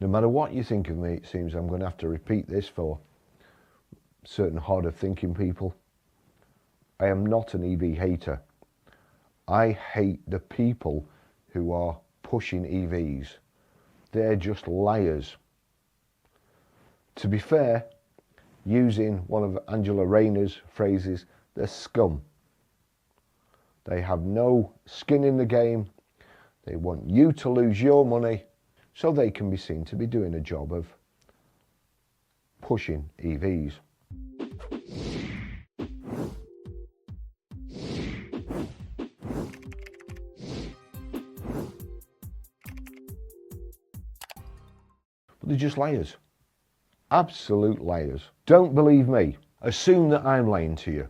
No matter what you think of me, it seems I'm going to have to repeat this for certain harder thinking people. I am not an EV hater. I hate the people who are pushing EVs. They're just liars. To be fair, using one of Angela Rayner's phrases, they're scum. They have no skin in the game. They want you to lose your money so they can be seen to be doing a job of pushing EVs. But they're just liars. Absolute liars. Don't believe me. Assume that I'm lying to you.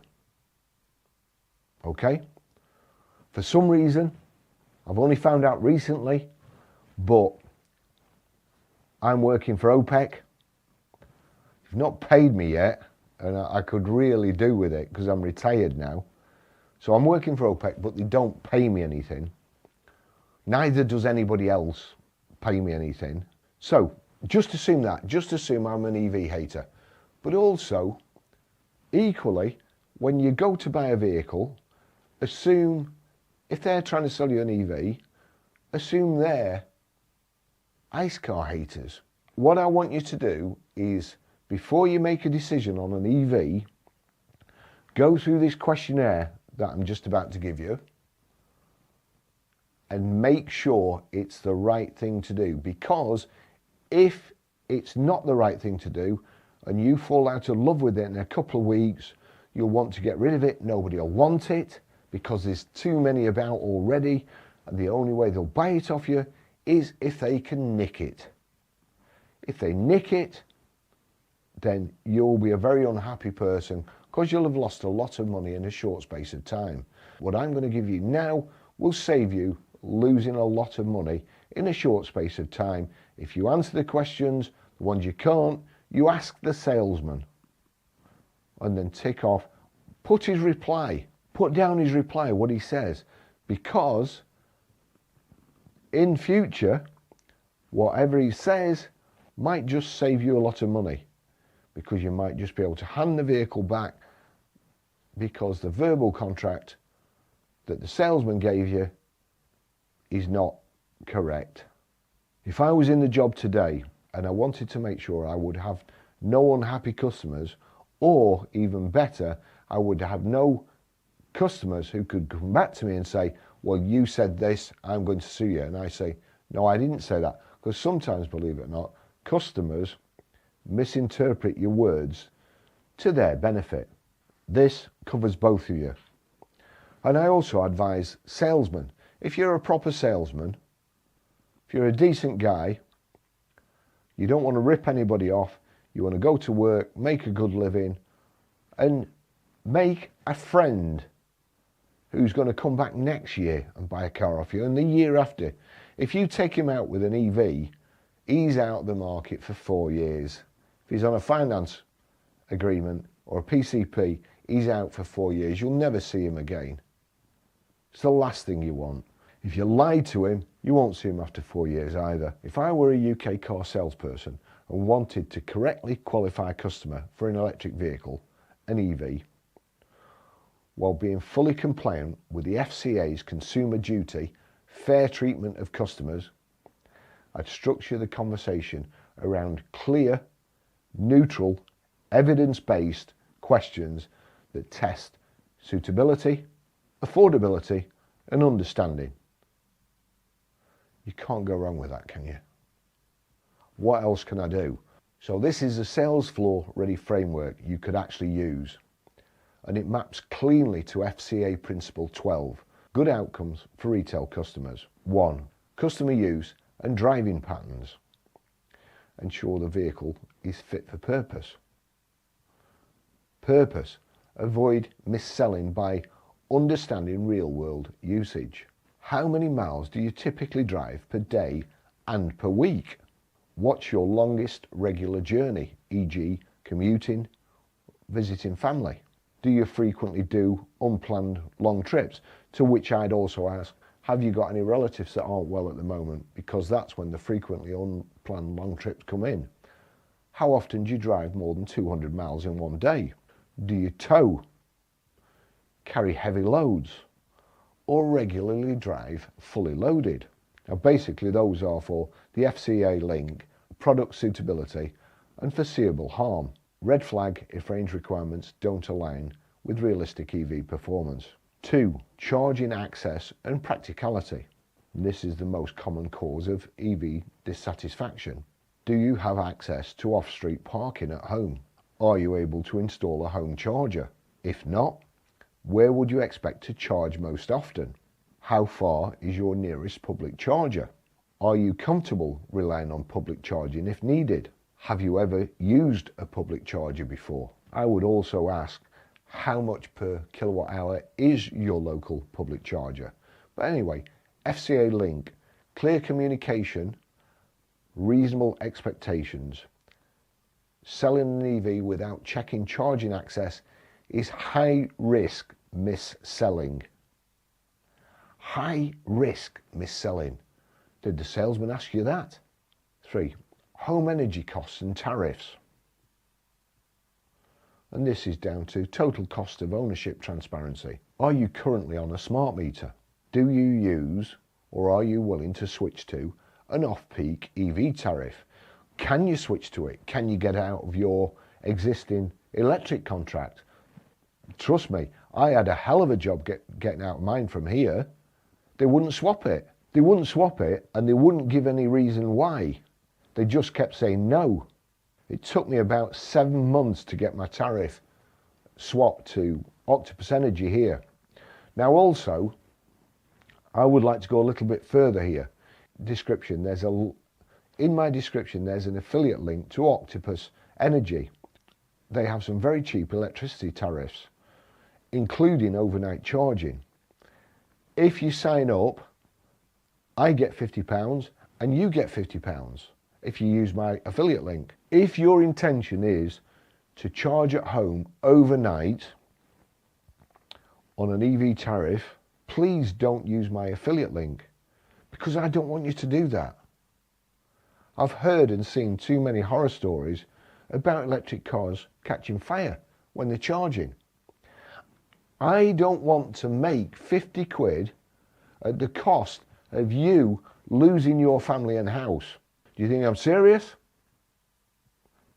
Okay? For some reason, I've only found out recently, but I'm working for OPEC. You've not paid me yet, and I could really do with it because I'm retired now. So I'm working for OPEC, but they don't pay me anything. Neither does anybody else pay me anything. So just assume that. Just assume I'm an EV hater. But also, equally, when you go to buy a vehicle, assume, if they're trying to sell you an EV, assume they're ICE car haters. What I want you to do is, before you make a decision on an EV, go through this questionnaire that I'm just about to give you and make sure it's the right thing to do. Because if it's not the right thing to do and you fall out of love with it in a couple of weeks, you'll want to get rid of it. Nobody will want it because there's too many about already, and the only way they'll buy it off you is if they can nick it. If they nick it, then you'll be a very unhappy person because you'll have lost a lot of money in a short space of time. What I'm going to give you now will save you losing a lot of money in a short space of time. If you answer the questions, the ones you can't, you ask the salesman and then tick off, put down his reply, what he says, because in future, whatever he says might just save you a lot of money, because you might just be able to hand the vehicle back because the verbal contract that the salesman gave you is not correct. If I was in the job today and I wanted to make sure I would have no unhappy customers, or even better, I would have no customers who could come back to me and say, well, you said this, I'm going to sue you. And I say, no, I didn't say that. Because sometimes, believe it or not, customers misinterpret your words to their benefit. This covers both of you. And I also advise salesmen, if you're a proper salesman, if you're a decent guy, you don't want to rip anybody off, you want to go to work, make a good living, and make a friend who's going to come back next year and buy a car off you, and the year after. If you take him out with an EV, he's out of the market for 4 years. If he's on a finance agreement or a PCP, he's out for 4 years. You'll never see him again. It's the last thing you want. If you lie to him, you won't see him after 4 years either. If I were a UK car salesperson and wanted to correctly qualify a customer for an electric vehicle, an EV, while being fully compliant with the FCA's Consumer Duty, fair treatment of customers, I'd structure the conversation around clear, neutral, evidence-based questions that test suitability, affordability, and understanding. You can't go wrong with that, can you? What else can I do? So this is a sales floor ready framework you could actually use, and it maps cleanly to FCA Principle 12, good outcomes for retail customers. 1. Customer use and driving patterns. Ensure the vehicle is fit for purpose. Purpose. Avoid mis-selling by understanding real-world usage. How many miles do you typically drive per day and per week? What's your longest regular journey, e.g. commuting, visiting family? Do you frequently do unplanned long trips? To which I'd also ask, Have you got any relatives that aren't well at the moment? Because that's when the frequently unplanned long trips come in. How often do you drive more than 200 miles in one day? Do you tow, carry heavy loads, or regularly drive fully loaded? Now basically those are for the FCA link, product suitability and foreseeable harm. Red flag if range requirements don't align with realistic EV performance. 2. Charging access and practicality. This is the most common cause of EV dissatisfaction. Do you have access to off-street parking at home? Are you able to install a home charger? If not, where would you expect to charge most often? How far is your nearest public charger? Are you comfortable relying on public charging if needed? Have you ever used a public charger before? I would also ask, how much per kilowatt hour is your local public charger? But anyway, FCA link, clear communication, reasonable expectations. Selling an EV without checking charging access is high risk mis-selling. High risk mis-selling. Did the salesman ask you that? 3. Home energy costs and tariffs. And this is down to total cost of ownership transparency. Are you currently on a smart meter? Do you use or are you willing to switch to an off-peak EV tariff? Can you switch to it? Can you get out of your existing electric contract? Trust me, I had a hell of a job getting out of mine from here. They wouldn't swap it. They wouldn't swap it and they wouldn't give any reason why. They just kept saying no. It took me about 7 months to get my tariff swapped to Octopus Energy here. Now also, I would like to go a little bit further here. Description, in my description there's an affiliate link to Octopus Energy. They have some very cheap electricity tariffs, including overnight charging. If you sign up, I get £50 and you get £50 if you use my affiliate link. If your intention is to charge at home overnight on an EV tariff, please don't use my affiliate link because I don't want you to do that. I've heard and seen too many horror stories about electric cars catching fire when they're charging. I don't want to make 50 quid at the cost of you losing your family and house. Do you think I'm serious?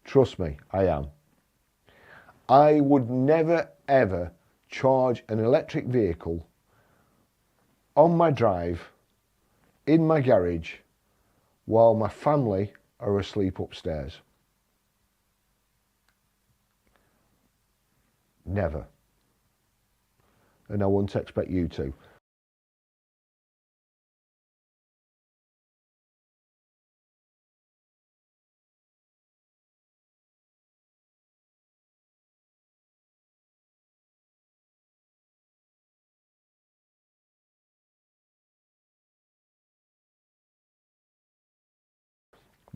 Trust me, I am. I would never ever charge an electric vehicle on my drive, in my garage, while my family are asleep upstairs. Never. And I wouldn't expect you to.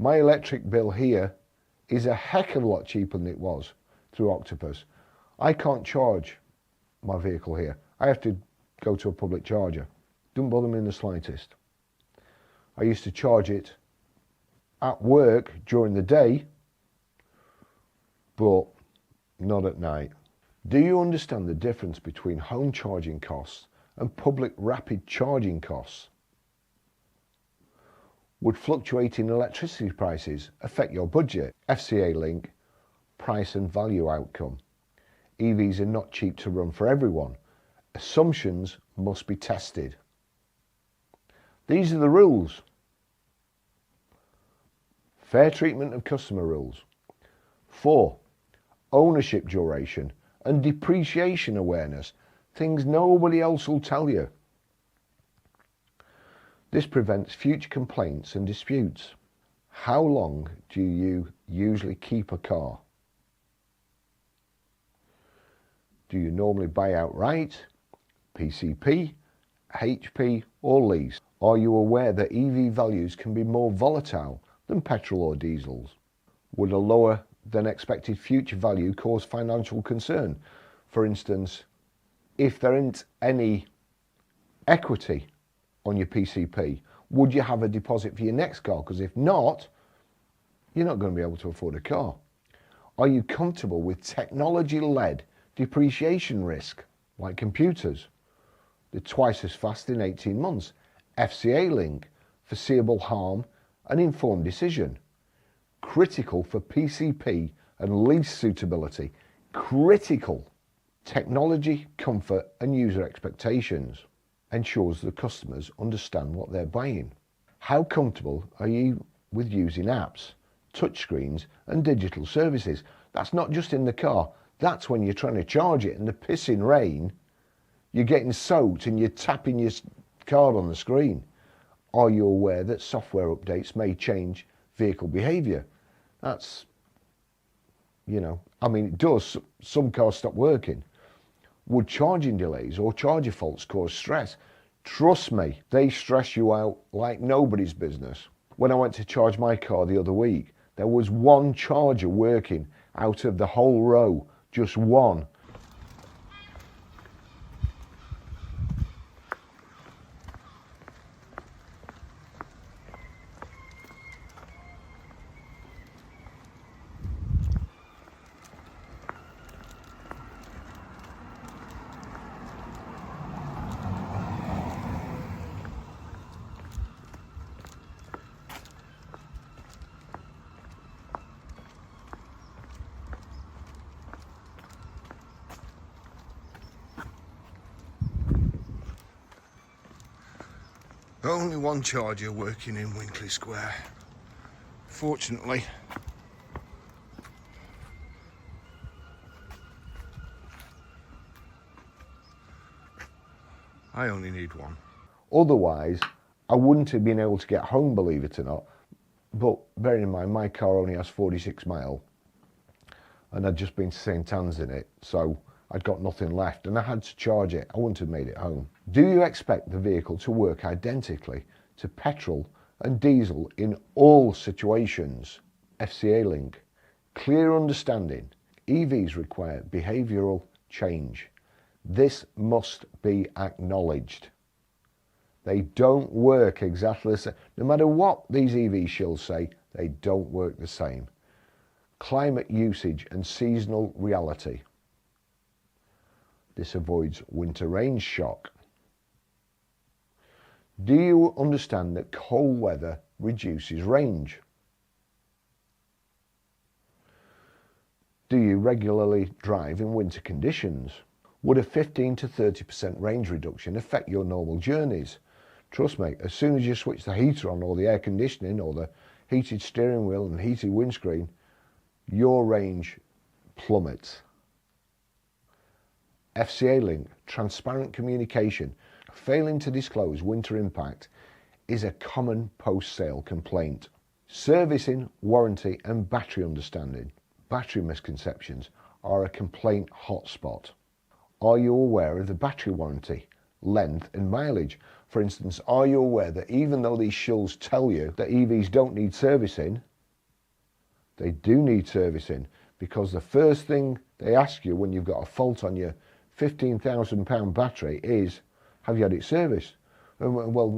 My electric bill here is a heck of a lot cheaper than it was through Octopus. I can't charge my vehicle here. I have to go to a public charger. Doesn't bother me in the slightest. I used to charge it at work during the day, but not at night. Do you understand the difference between home charging costs and public rapid charging costs? Would fluctuating electricity prices affect your budget? FCA link, price and value outcome. EVs are not cheap to run for everyone. Assumptions must be tested. These are the rules. Fair treatment of customer rules. 4. Ownership duration and depreciation awareness. Things nobody else will tell you. This prevents future complaints and disputes. How long do you usually keep a car? Do you normally buy outright, PCP, HP or lease? Are you aware that EV values can be more volatile than petrol or diesels? Would a lower than expected future value cause financial concern? For instance, if there isn't any equity on your PCP? Would you have a deposit for your next car? Because if not, you're not going to be able to afford a car. Are you comfortable with technology-led depreciation risk, like computers? They're twice as fast in 18 months. FCA link, foreseeable harm and informed decision. Critical for PCP and lease suitability. Critical. Technology, comfort and user expectations. Ensures the customers understand what they're buying. How comfortable are you with using apps, touchscreens and digital services? That's not just in the car. That's when you're trying to charge it in the pissing rain. You're getting soaked and you're tapping your card on the screen. Are you aware that software updates may change vehicle behaviour? That's, it does. Some cars stop working. Would charging delays or charger faults cause stress? Trust me, they stress you out like nobody's business. When I went to charge my car the other week, there was one charger working out of the whole row, just one. Only one charger working in Winkley Square. Fortunately, I only need one. Otherwise, I wouldn't have been able to get home, believe it or not. But bearing in mind, my car only has 46 mile and I'd just been to St Anne's in it, so I'd got nothing left and I had to charge it. I wouldn't have made it home. Do you expect the vehicle to work identically to petrol and diesel in all situations? FCA link. Clear understanding. EVs require behavioural change. This must be acknowledged. They don't work exactly the same. No matter what these EV shills say, they don't work the same. Climate usage and seasonal reality. This avoids winter range shock. Do you understand that cold weather reduces range? Do you regularly drive in winter conditions? Would a 15 to 30% range reduction affect your normal journeys? Trust me, as soon as you switch the heater on or the air conditioning or the heated steering wheel and heated windscreen, your range plummets. FCA link, transparent communication. Failing to disclose winter impact is a common post-sale complaint. Servicing, warranty and battery understanding. Battery misconceptions are a complaint hotspot. Are you aware of the battery warranty, length and mileage? For instance, are you aware that even though these shills tell you that EVs don't need servicing, they do need servicing, because the first thing they ask you when you've got a fault on your £15,000 battery is, have you had it serviced? Well,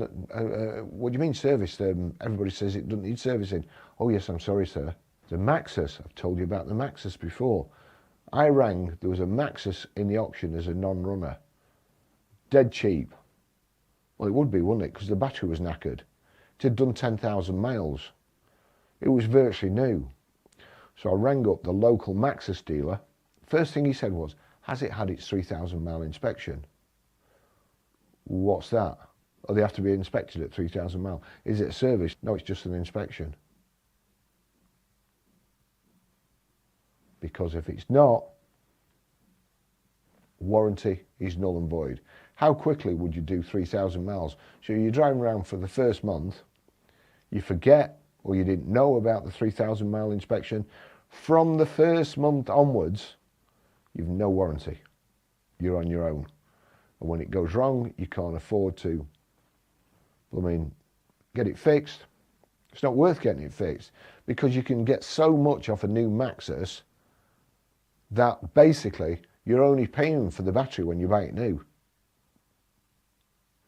what do you mean serviced? Everybody says it doesn't need servicing. Oh yes, I'm sorry sir. The Maxus, I've told you about the Maxus before. I rang, there was a Maxus in the auction as a non-runner. Dead cheap. Well, it would be, wouldn't it? Because the battery was knackered. It had done 10,000 miles. It was virtually new. So I rang up the local Maxus dealer. First thing he said was, has it had its 3,000 mile inspection? What's that? Oh, they have to be inspected at 3,000 mile. Is it a service? No, it's just an inspection. Because if it's not, warranty is null and void. How quickly would you do 3,000 miles? So you're driving around for the first month, you forget or you didn't know about the 3,000 mile inspection. From the first month onwards, you've no warranty. You're on your own. And when it goes wrong, you can't afford to, get it fixed. It's not worth getting it fixed because you can get so much off a new Maxus that basically you're only paying for the battery when you buy it new.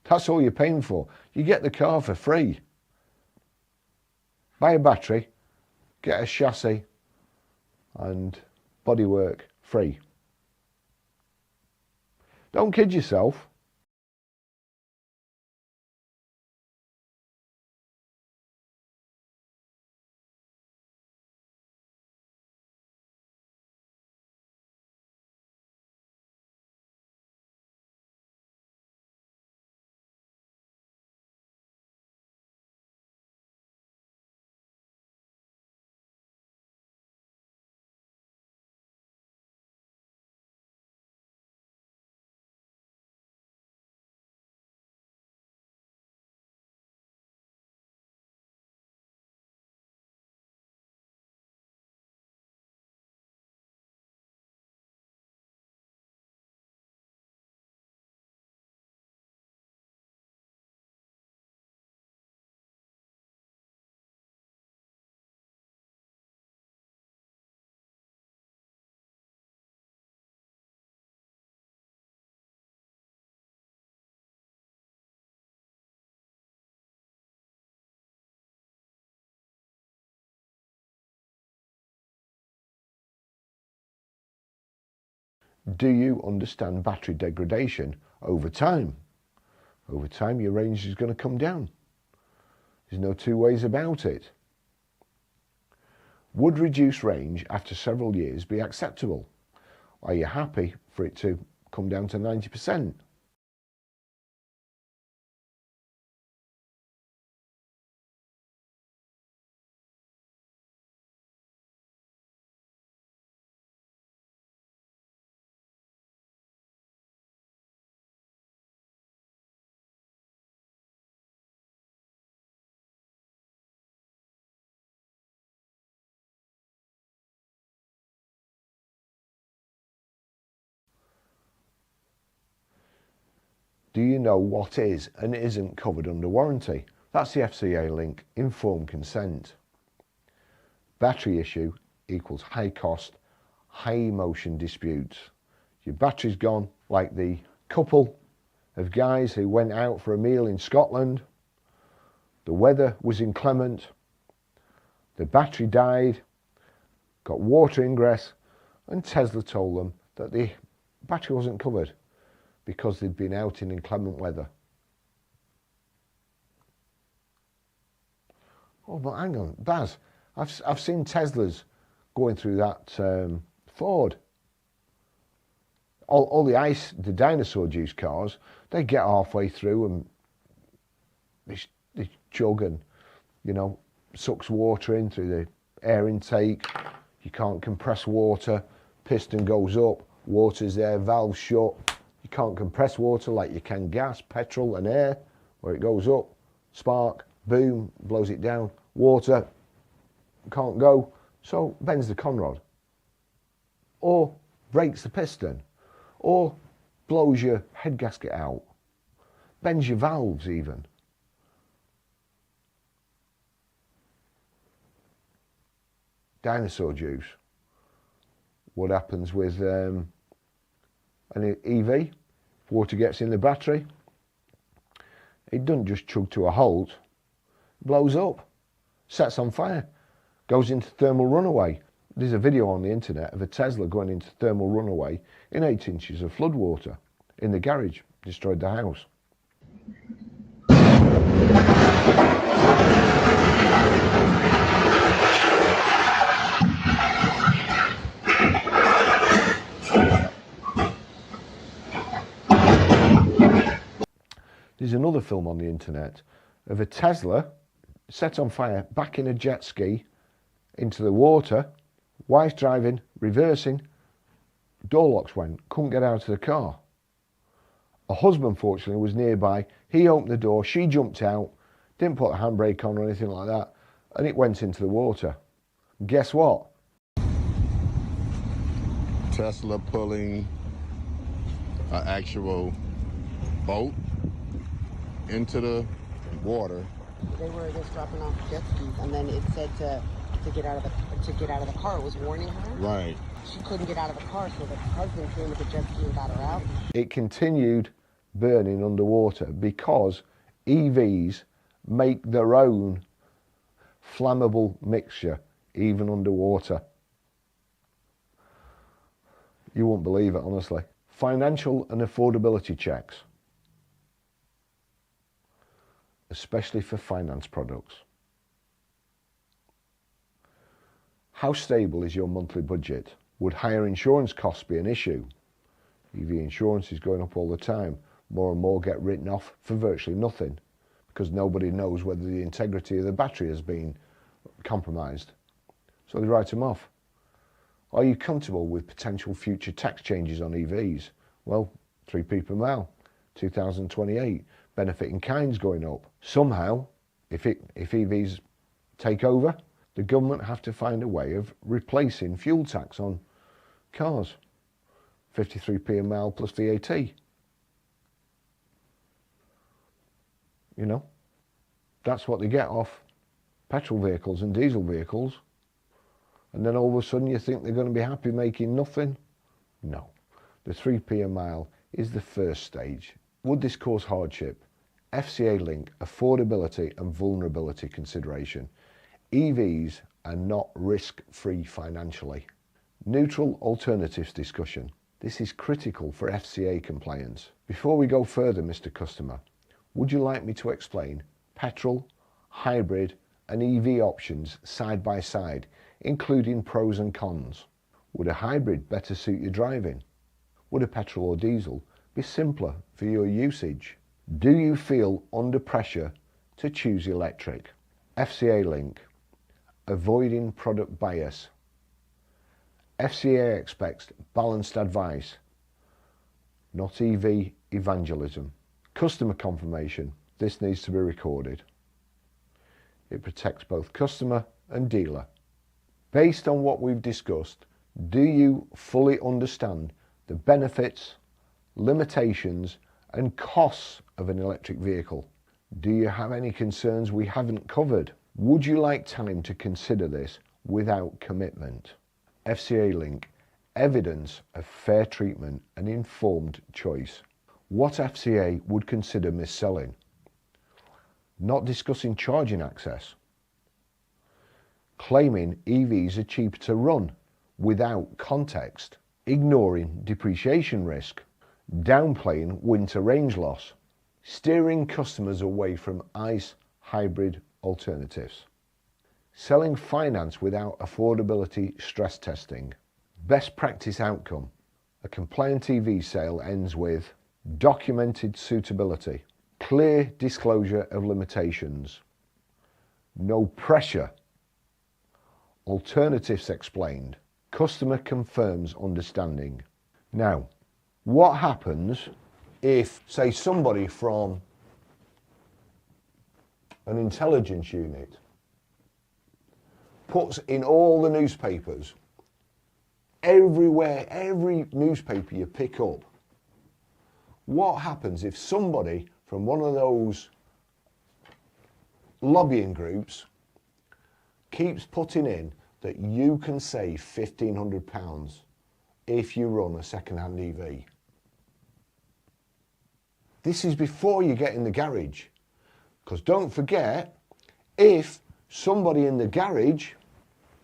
That's all you're paying for. You get the car for free. Buy a battery, get a chassis and bodywork free. Don't kid yourself. Do you understand battery degradation over time? Over time, your range is going to come down. There's no two ways about it. Would reduced range after several years be acceptable? Are you happy for it to come down to 90%? Do you know what is and isn't covered under warranty? That's the FCA link, informed consent. Battery issue equals high cost, high emotion disputes. Your battery's gone, like the couple of guys who went out for a meal in Scotland. The weather was inclement. The battery died, got water ingress, and Tesla told them that the battery wasn't covered because they'd been out in inclement weather. Oh, but hang on, Baz, I've seen Teslas going through that Ford. All the dinosaur juice cars, they get halfway through and they chug and, you know, sucks water in through the air intake. You can't compress water, piston goes up, water's there, valve shut. You can't compress water like you can gas, petrol and air, where it goes up, spark, boom, blows it down. Water can't go, so bends the conrod, or breaks the piston, or blows your head gasket out, bends your valves even. Dinosaur juice. What happens with an EV? If water gets in the battery, it doesn't just chug to a halt, it blows up, sets on fire, goes into thermal runaway. There's a video on the internet of a Tesla going into thermal runaway in 8 inches of flood water in the garage, destroyed the house. There's another film on the internet of a Tesla set on fire back in a jet ski into the water, wife driving, reversing, door locks went, couldn't get out of the car. A husband fortunately was nearby, he opened the door, she jumped out, didn't put a handbrake on or anything like that, and it went into the water. Guess what? Tesla pulling an actual boat into the water. They were just dropping off jet skis, and then it said to get out of the car. It was warning her. Right. She couldn't get out of the car, so the husband came with the jet ski and got her out. It continued burning underwater because EVs make their own flammable mixture even underwater. You won't believe it, honestly. Financial and affordability checks, especially for finance products. How stable is your monthly budget? Would higher insurance costs be an issue? EV insurance is going up all the time. More and more get written off for virtually nothing because nobody knows whether the integrity of the battery has been compromised. So they write them off. Are you comfortable with potential future tax changes on EVs? Well, 3p per mile, 2028, benefit in kind's going up. Somehow, if EVs take over, the government have to find a way of replacing fuel tax on cars. 53p a mile plus VAT. You know, that's what they get off petrol vehicles and diesel vehicles. And then all of a sudden you think they're going to be happy making nothing? No. The 3p a mile is the first stage. Would this cause hardship? FCA link, affordability and vulnerability consideration. EVs are not risk-free financially. Neutral alternatives discussion. This is critical for FCA compliance. Before we go further, Mr. Customer, would you like me to explain petrol, hybrid and EV options side by side, including pros and cons? Would a hybrid better suit your driving? Would a petrol or diesel be simpler for your usage? Do you feel under pressure to choose electric? FCA link, avoiding product bias. FCA expects balanced advice, not EV evangelism. Customer confirmation, this needs to be recorded. It protects both customer and dealer. Based on what we've discussed, do you fully understand the benefits, limitations and costs of an electric vehicle? Do you have any concerns we haven't covered? Would you like time to consider this without commitment? FCA link, evidence of fair treatment and informed choice. What FCA would consider mis-selling? Not discussing charging access. Claiming EVs are cheaper to run without context. Ignoring depreciation risk. Downplaying winter range loss. Steering customers away from ICE hybrid alternatives. Selling finance without affordability stress testing. Best practice outcome. A compliant EV sale ends with documented suitability, clear disclosure of limitations, no pressure, alternatives explained, customer confirms understanding. Now, what happens if, say, somebody from an intelligence unit puts in all the newspapers, everywhere, every newspaper you pick up, what happens if somebody from one of those lobbying groups keeps putting in that you can save £1,500 if you run a second-hand EV? This is before you get in the garage, because don't forget, if somebody in the garage,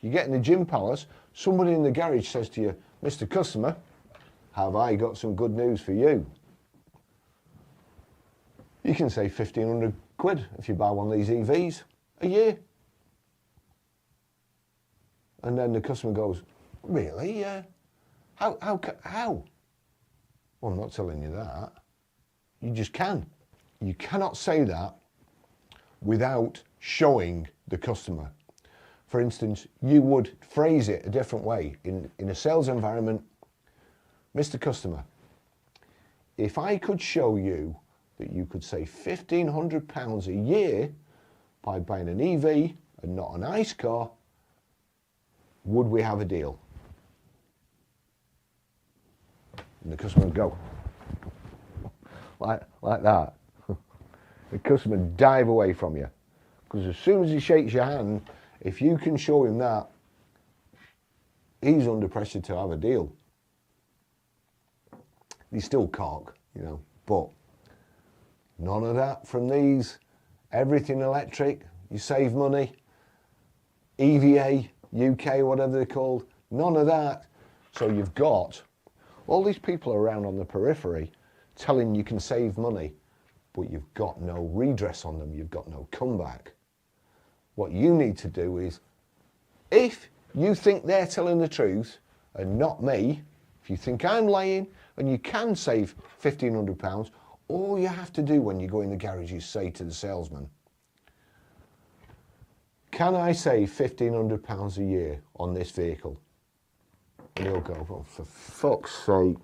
you get in the gym palace, somebody in the garage says to you, Mr. Customer, have I got some good news for you? You can save 1,500 quid if you buy one of these EVs a year. And then the customer goes, really? How? Well, I'm not telling you that. You just can. You cannot say that without showing the customer. For instance, you would phrase it a different way. In a sales environment, Mr. Customer, if I could show you that you could save £1,500 a year by buying an EV and not an ICE car, would we have a deal? And the customer would go, like that. The customer would dive away from you. Because as soon as he shakes your hand, if you can show him that, he's under pressure to have a deal. He's still cock, you know, but None of that from these. Everything electric, you save money. EVA, UK, whatever they're called, none of that. So you've got all these people around on the periphery telling you can save money, but you've got no redress on them, you've got no comeback. What you need to do is, if you think they're telling the truth and not me, if you think I'm lying and you can save £1,500, all you have to do when you go in the garage is say to the salesman, can I save £1,500 a year on this vehicle? And he'll go, oh, for fuck's sake.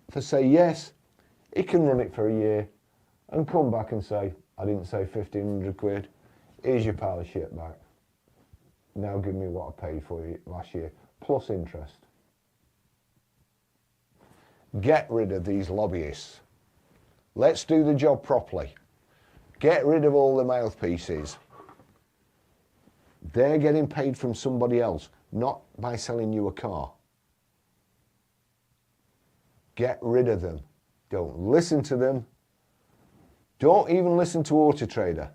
If I say yes, he can run it for a year and come back and say, I didn't save 1,500 quid. Here's your pile of shit back. Now give me what I paid for it last year, plus interest. Get rid of these lobbyists. Let's do the job properly. Get rid of all the mouthpieces. They're getting paid from somebody else, not by selling you a car. Get rid of them. Don't listen to them. Don't even listen to Auto Trader.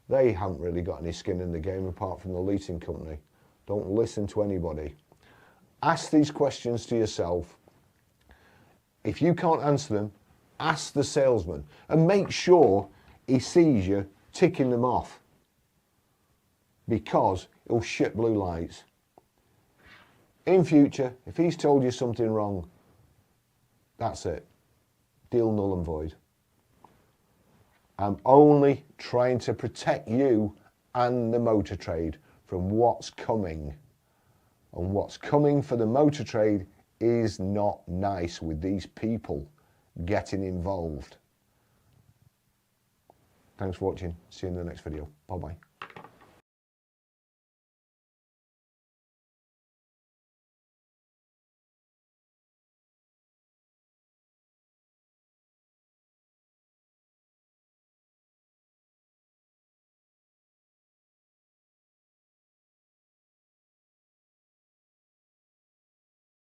They haven't really got any skin in the game apart from the leasing company. Don't listen to anybody. Ask these questions to yourself. If you can't answer them, ask the salesman and make sure he sees you ticking them off, because he'll shit blue lights. In future, if he's told you something wrong, that's it. Deal null and void. I'm only trying to protect you and the motor trade from what's coming. And what's coming for the motor trade is not nice with these people getting involved. Thanks for watching. See you in the next video. Bye bye.